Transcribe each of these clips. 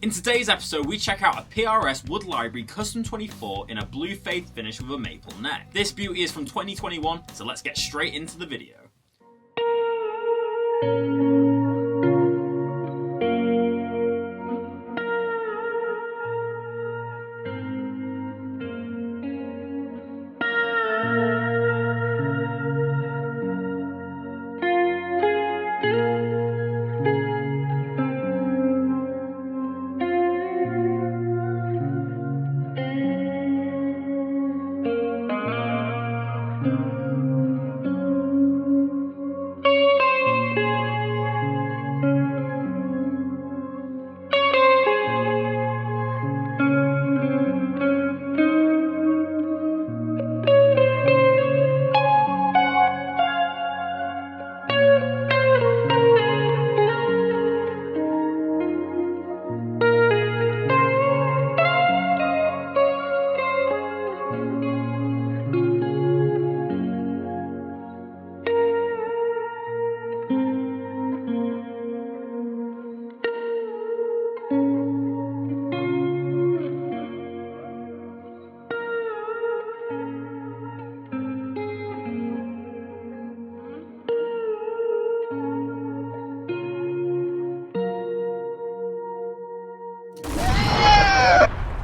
In today's episode, we check out a PRS Wood Library Custom 24 in a blue fade finish with a maple neck. This beauty is from 2021, so let's get straight into the video.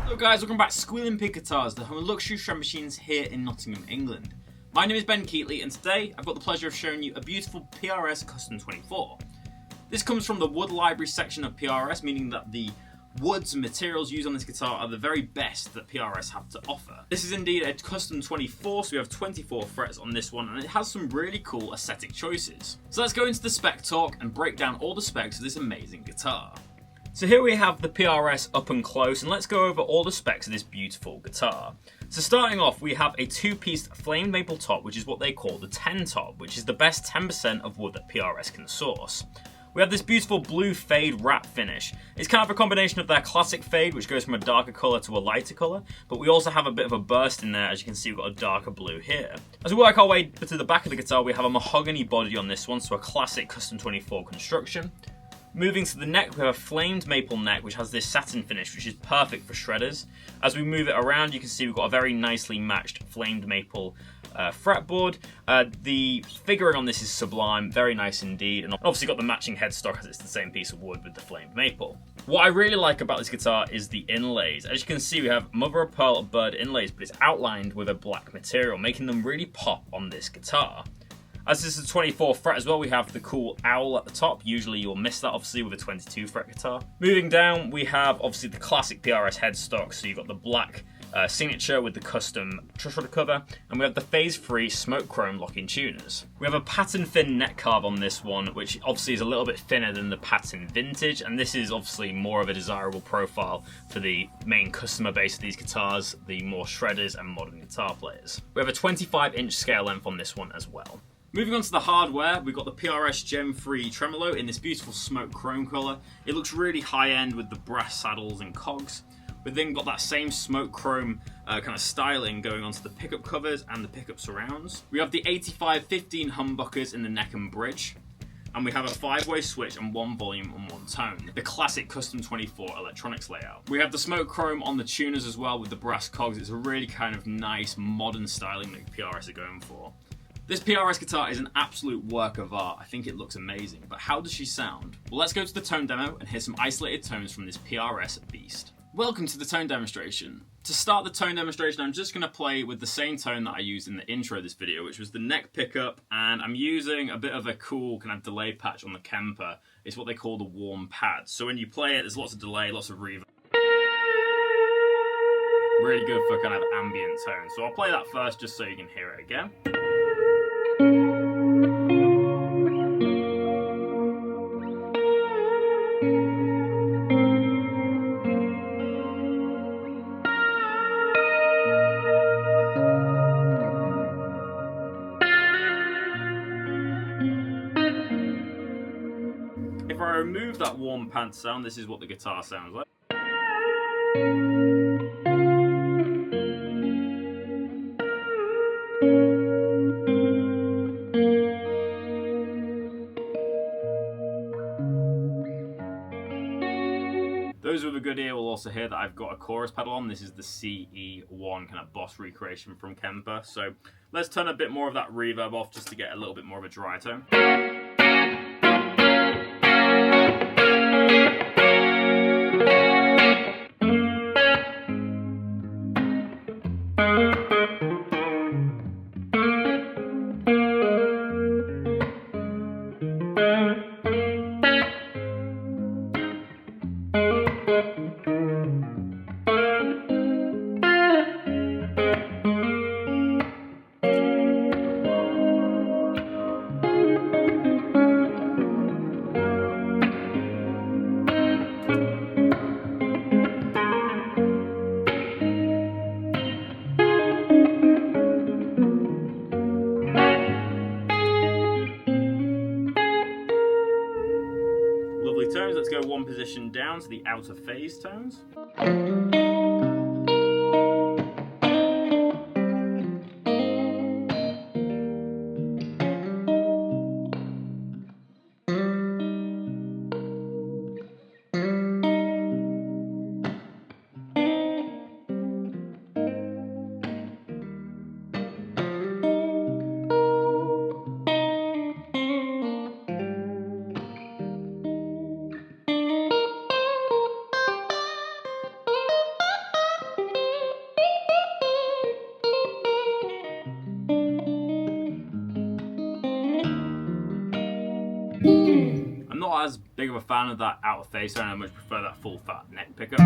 Hello guys, welcome back to Squealing Pig Guitars, the home of luxury shred machines here in Nottingham, England. My name is Ben Keightley and today I've got the pleasure of showing you a beautiful PRS Custom 24. This comes from the Wood Library section of PRS, meaning that the woods and materials used on this guitar are the very best that PRS have to offer. This is indeed a Custom 24, so we have 24 frets on this one and it has some really cool aesthetic choices. So let's go into the spec talk and break down all the specs of this amazing guitar. So here we have the PRS up and close, and let's go over all the specs of this beautiful guitar. So starting off, we have a two-piece flamed maple top, which is what they call the 10 top, which is the best 10% of wood that PRS can source. We have this beautiful blue fade wrap finish. It's kind of a combination of their classic fade, which goes from a darker colour to a lighter colour, but we also have a bit of a burst in there. As you can see, we've got a darker blue here. As we work our way to the back of the guitar, we have a mahogany body on this one, so a classic Custom 24 construction. Moving to the neck, we have a flamed maple neck which has this satin finish which is perfect for shredders. As we move it around, you can see we've got a very nicely matched flamed maple fretboard. The figuring on this is sublime, very nice indeed, and obviously got the matching headstock as it's the same piece of wood with the flamed maple. What I really like about this guitar is the inlays. As you can see, we have mother of pearl bird inlays, but it's outlined with a black material, making them really pop on this guitar. As this is a 24 fret as well, we have the cool owl at the top. Usually you'll miss that obviously with a 22 fret guitar. Moving down, we have obviously the classic PRS headstock. So you've got the black signature with the custom truss rudder cover, and we have the phase-free smoke chrome locking tuners. We have a pattern thin neck carve on this one, which obviously is a little bit thinner than the pattern vintage, and this is obviously more of a desirable profile for the main customer base of these guitars, the more shredders and modern guitar players. We have a 25-inch scale length on this one as well. Moving on to the hardware, we've got the PRS Gen III Tremolo in this beautiful smoke chrome colour. It looks really high-end with the brass saddles and cogs. We've then got that same smoke chrome kind of styling going onto the pickup covers and the pickup surrounds. We have the 85-15 humbuckers in the neck and bridge. And we have a 5-way switch and 1 volume and 1 tone. The classic Custom 24 electronics layout. We have the smoke chrome on the tuners as well with the brass cogs. It's a really kind of nice modern styling that PRS are going for. This PRS guitar is an absolute work of art. I think it looks amazing, but how does she sound? Well, let's go to the tone demo and hear some isolated tones from this PRS beast. Welcome to the tone demonstration. To start the tone demonstration, I'm just going to play with the same tone that I used in the intro of this video, which was the neck pickup, and I'm using a bit of a cool kind of delay patch on the Kemper. It's what they call the warm pad. So when you play it, there's lots of delay, lots of reverb. Really good for kind of ambient tone. So I'll play that first just so you can hear it again. If I remove that warm pad sound, this is what the guitar sounds like. Those were the a good ear will also hear that I've got a chorus pedal on. This is the CE1 kind of Boss recreation from Kemper. So let's turn a bit more of that reverb off just to get a little bit more of a dry tone. Lovely tones. Let's go one position down to the out of phase tones. I'm not as big of a fan of that out of phase tone. I much prefer that full fat neck pickup. So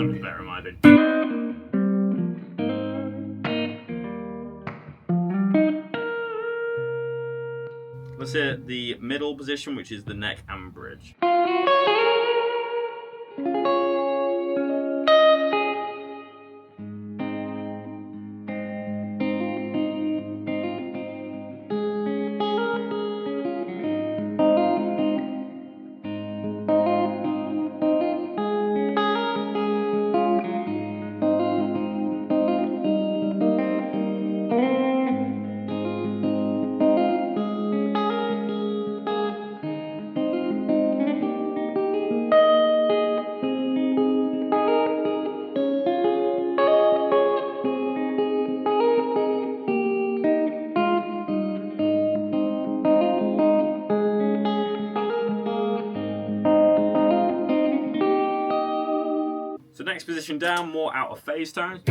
much better in my opinion. Let's hit the middle position, which is the neck and bridge. So next position down, more out of phase tones.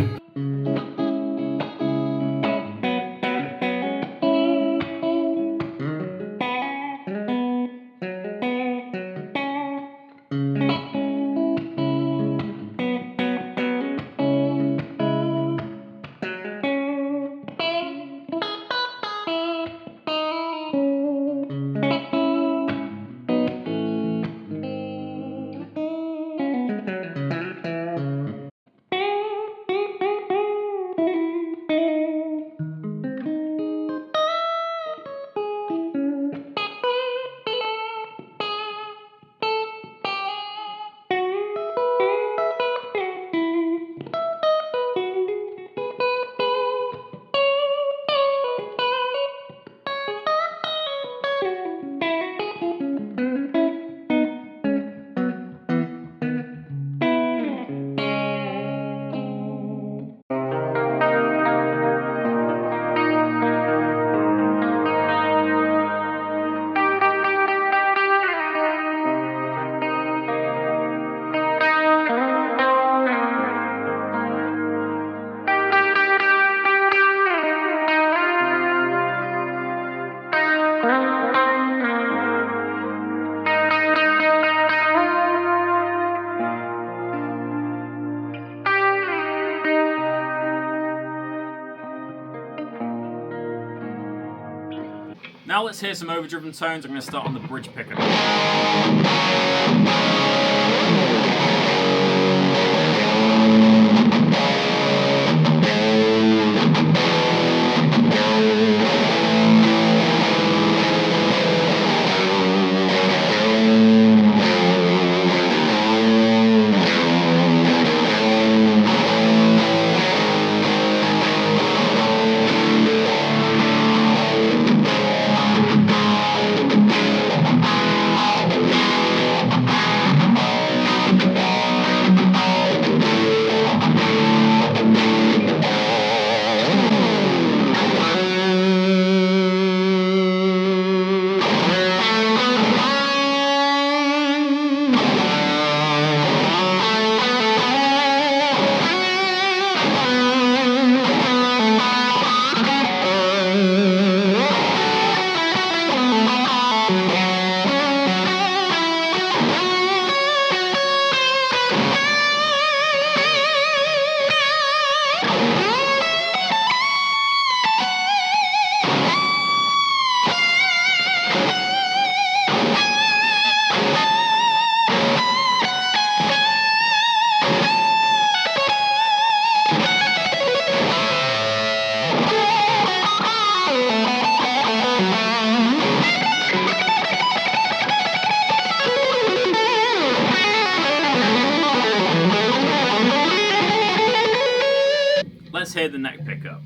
Now let's hear some overdriven tones. I'm going to start on the bridge pickup. let's hear the neck pickup.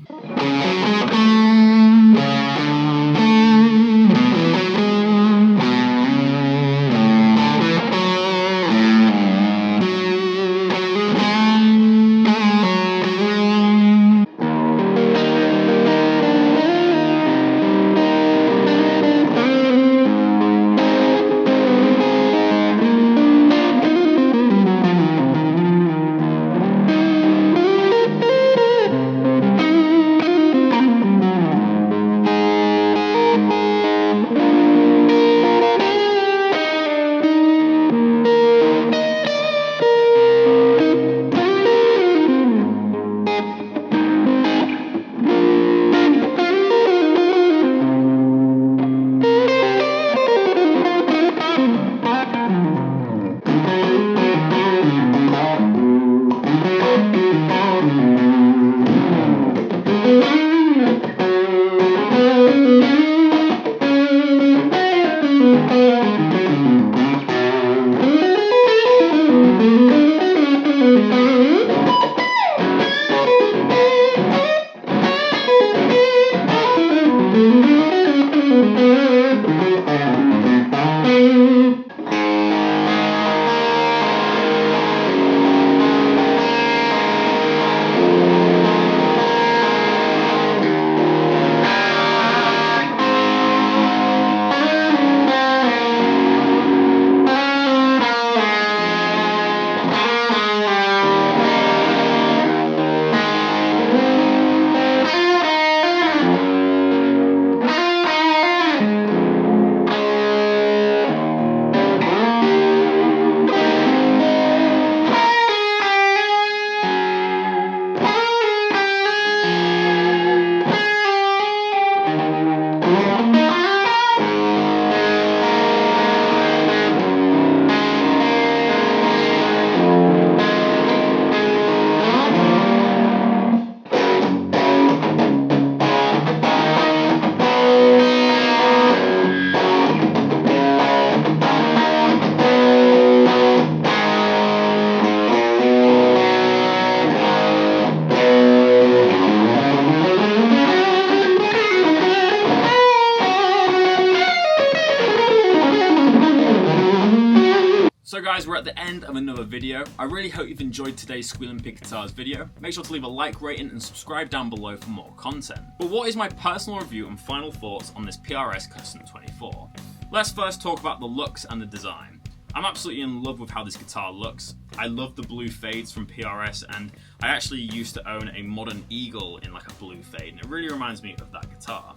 So guys, we're at the end of another video. I really hope you've enjoyed today's Squealing Pig Guitars video. Make sure to leave a like, rating and subscribe down below for more content. But what is my personal review and final thoughts on this PRS Custom 24? Let's first talk about the looks and the design. I'm absolutely in love with how this guitar looks. I love the blue fades from PRS, and I actually used to own a modern Eagle in like a blue fade, and it really reminds me of that guitar.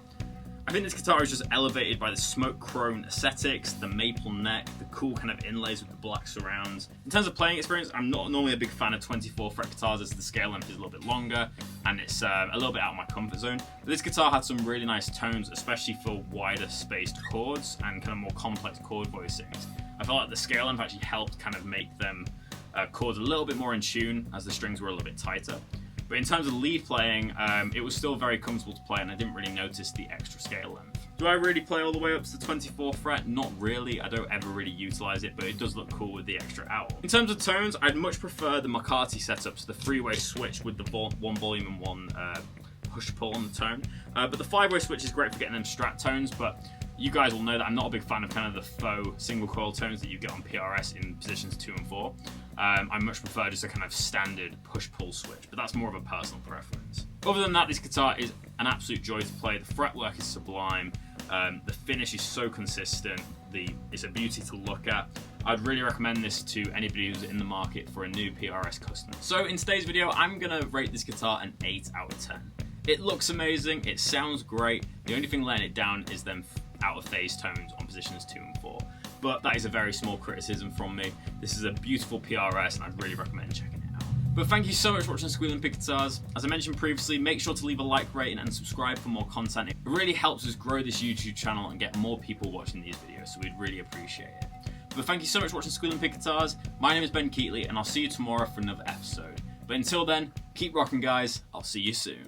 I think this guitar is just elevated by the smoke chrome aesthetics, the maple neck, the cool kind of inlays with the black surrounds. In terms of playing experience, I'm not normally a big fan of 24 fret guitars as the scale length is a little bit longer and it's a little bit out of my comfort zone. But this guitar had some really nice tones, especially for wider spaced chords and kind of more complex chord voicings. I felt like the scale length actually helped kind of make them chords a little bit more in tune as the strings were a little bit tighter. But in terms of lead playing, it was still very comfortable to play and I didn't really notice the extra scale length. Do I really play all the way up to the 24th fret? Not really, I don't ever really utilize it, but it does look cool with the extra owl. In terms of tones, I'd much prefer the Mahogany setup, so the 3-way switch with the one volume and one push-pull on the tone. But the 5-way switch is great for getting them strat tones, but you guys will know that I'm not a big fan of kind of the faux single coil tones that you get on PRS in positions 2 and 4. I much prefer just a kind of standard push-pull switch, but that's more of a personal preference. Other than that, this guitar is an absolute joy to play. The fretwork is sublime, the finish is so consistent, it's a beauty to look at. I'd really recommend this to anybody who's in the market for a new PRS custom. So in today's video, I'm gonna rate this guitar an 8 out of 10. It looks amazing, it sounds great, the only thing letting it down is them out of phase tones on positions 2 and 4. But that is a very small criticism from me. This is a beautiful PRS and I'd really recommend checking it out. But thank you so much for watching Squealing Pig Guitars. As I mentioned previously, make sure to leave a like, rating and subscribe for more content. It really helps us grow this YouTube channel and get more people watching these videos, so we'd really appreciate it. But thank you so much for watching Squealing Pig Guitars. My name is Ben Keightley and I'll see you tomorrow for another episode. But until then, keep rocking guys, I'll see you soon.